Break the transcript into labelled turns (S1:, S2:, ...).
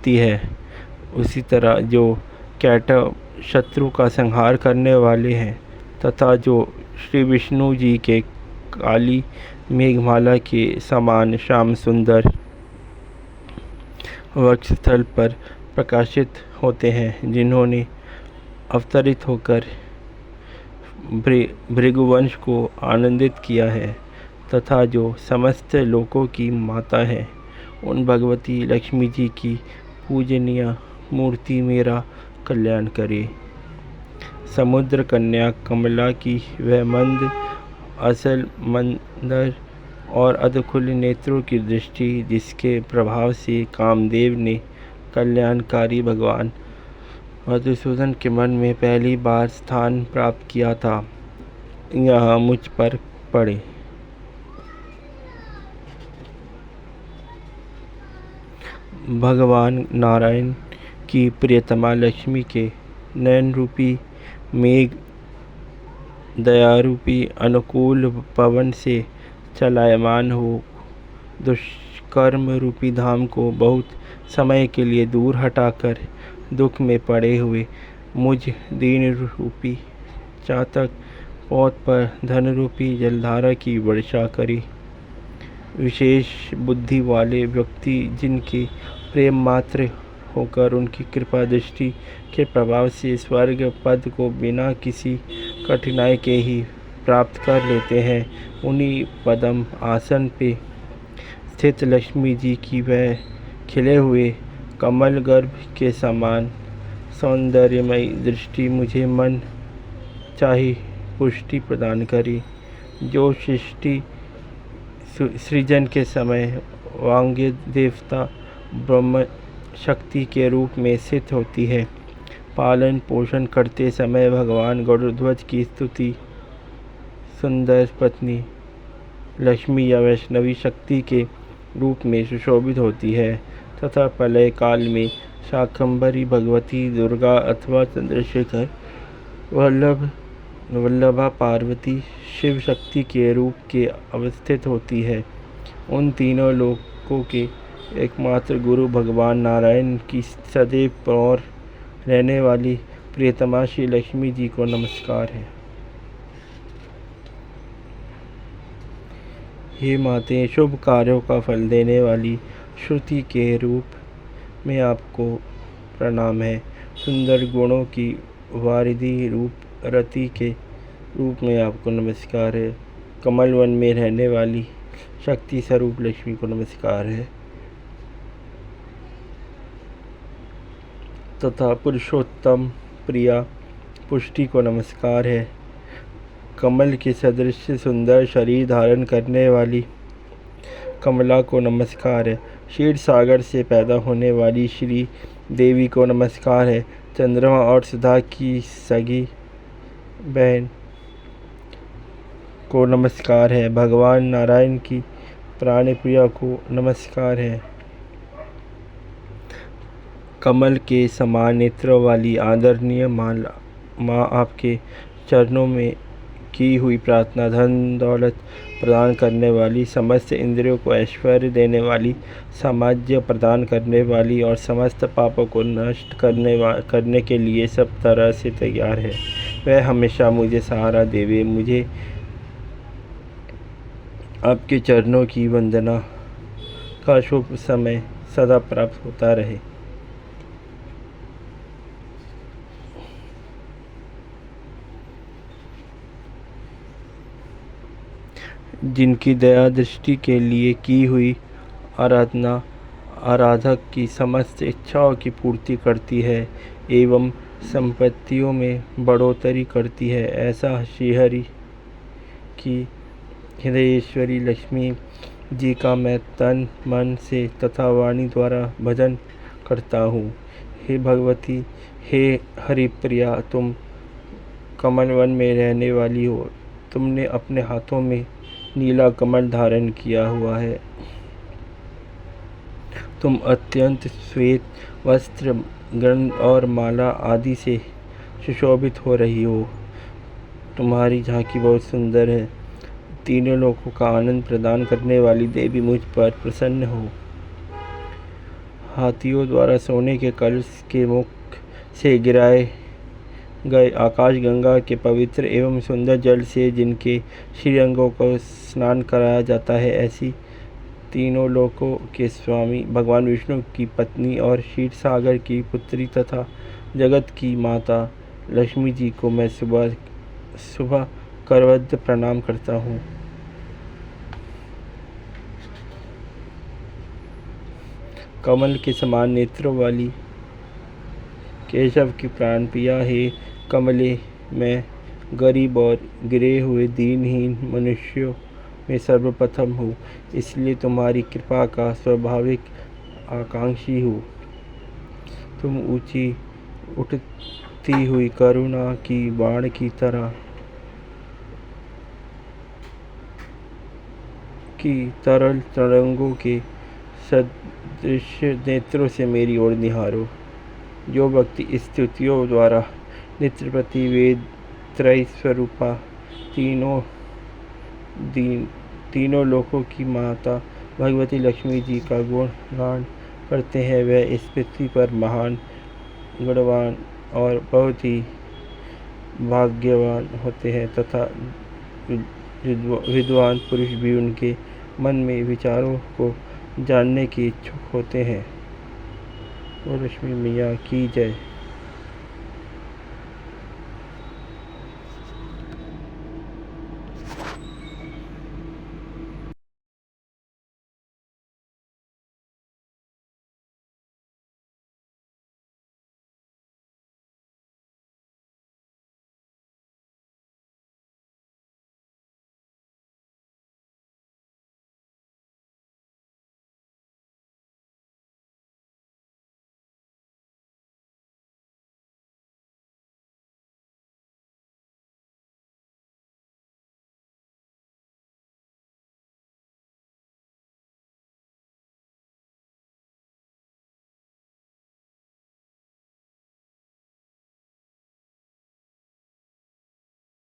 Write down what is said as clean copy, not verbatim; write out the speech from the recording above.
S1: होती है, उसी तरह जो कैटव शत्रु का संहार करने वाले हैं तथा जो श्री विष्णु जी के काली मेघमाला के समान श्याम सुंदर वक्षस्थल पर प्रकाशित होते हैं, जिन्होंने अवतरित होकर भृगुवंश को आनंदित किया है तथा जो समस्त लोकों की माता है, उन भगवती लक्ष्मी जी की पूजनीय मूर्ति मेरा कल्याण करे। समुद्र कन्या कमला की वह मंद असल मंदर और अधखुल नेत्रों की दृष्टि, जिसके प्रभाव से कामदेव ने कल्याणकारी भगवान मधुसूदन के मन में पहली बार स्थान प्राप्त किया था, यहाँ मुझ पर पड़े। भगवान नारायण की प्रियतमा लक्ष्मी के नयन रूपी मेघ दयारूपी अनुकूल पवन से चलायमान हो दुष्कर्म रूपी धाम को बहुत समय के लिए दूर हटाकर दुख में पड़े हुए मुझ दीन रूपी चातक पौध पर धन रूपी जलधारा की वर्षा करे। विशेष बुद्धि वाले व्यक्ति जिनके प्रेम मात्र होकर उनकी कृपा दृष्टि के प्रभाव से स्वर्ग पद को बिना किसी कठिनाई के ही प्राप्त कर लेते हैं, उन्हीं पद्म आसन पे स्थित लक्ष्मी जी की वह खिले हुए कमल गर्भ के समान सौंदर्यमयी दृष्टि मुझे मन चाही पुष्टि प्रदान करी। जो सृष्टि सृजन के समय वांग्य देवता ब्रह्म शक्ति के रूप में स्थित होती है, पालन पोषण करते समय भगवान गरुड़ध्वज की स्तुति सुंदर पत्नी लक्ष्मी या वैष्णवी शक्ति के रूप में सुशोभित होती है तथा प्रलय काल में शाकंभरी भगवती दुर्गा अथवा चंद्रशेखर वल्लभा पार्वती शिव शक्ति के रूप के अवस्थित होती है। उन तीनों लोकों के एकमात्र गुरु भगवान नारायण की सदैव और रहने वाली प्रियतमा श्री लक्ष्मी जी को नमस्कार है। हे माते, शुभ कार्यों का फल देने वाली श्रुति के रूप में आपको प्रणाम है। सुंदर गुणों की वारिधि रूप रति के रूप में आपको नमस्कार है। कमल वन में रहने वाली शक्ति स्वरूप लक्ष्मी को नमस्कार है तथा पुरुषोत्तम प्रिया पुष्टि को नमस्कार है। कमल के सदृश सुंदर शरीर धारण करने वाली कमला को नमस्कार है। क्षीर सागर से पैदा होने वाली श्री देवी को नमस्कार है। चंद्रमा और सुधा की सगी बहन को नमस्कार है। भगवान नारायण की प्राणप्रिया को नमस्कार है। कमल के समान नेत्रों वाली आदरणीय माँ आपके चरणों में की हुई प्रार्थना धन दौलत प्रदान करने वाली, समस्त इंद्रियों को ऐश्वर्य देने वाली, सामर्थ्य प्रदान करने वाली और समस्त पापों को नष्ट करने के लिए सब तरह से तैयार है। वह हमेशा मुझे सहारा देवे। मुझे आपके चरणों की वंदना का शुभ समय सदा प्राप्त होता रहे। जिनकी दया दृष्टि के लिए की हुई आराधना आराधक की समस्त इच्छाओं की पूर्ति करती है एवं संपत्तियों में बढ़ोतरी करती है, ऐसा श्रीहरि की हृदयेश्वरी लक्ष्मी जी का मैं तन मन से तथा वाणी द्वारा भजन करता हूँ। हे भगवती, हे हरिप्रिया, तुम कमल वन में रहने वाली हो। तुमने अपने हाथों में नीला कमल धारण किया हुआ है। तुम अत्यंत श्वेत वस्त्र गंध और माला आदि से सुशोभित हो रही हो। तुम्हारी झांकी बहुत सुंदर है। तीनों लोगों का आनंद प्रदान करने वाली देवी मुझ पर प्रसन्न हो। हाथियों द्वारा सोने के कलश के मुख से गिराए गए आकाश गंगा के पवित्र एवं सुंदर जल से जिनके श्रीअंगों को स्नान कराया जाता है, ऐसी तीनों लोकों के स्वामी भगवान विष्णु की पत्नी और क्षीर सागर की पुत्री तथा जगत की माता लक्ष्मी जी को मैं सुबह सुबह करवत प्रणाम करता हूँ। कमल के समान नेत्रों वाली केशव की प्राण प्रिया हे कमले, मैं गरीब और गिरे हुए दीनहीन मनुष्यों में सर्वप्रथम हूँ, इसलिए तुम्हारी कृपा का स्वाभाविक आकांक्षी हूँ। तुम ऊंची उठती हुई करुणा की बाण की तरल तरंगों के सदृश नेत्रों से मेरी ओर निहारो। जो भक्ति स्तुतियों द्वारा नित्य प्रति वेद त्रय स्वरूपा तीनों लोकों की माता भगवती लक्ष्मी जी का गुणगान करते हैं, वह इस पृथ्वी पर महान गुणवान और बहुत ही भाग्यवान होते हैं तथा विद्वान पुरुष भी उनके मन में विचारों को जानने के इच्छुक होते हैं। और लक्ष्मी मैया की जय।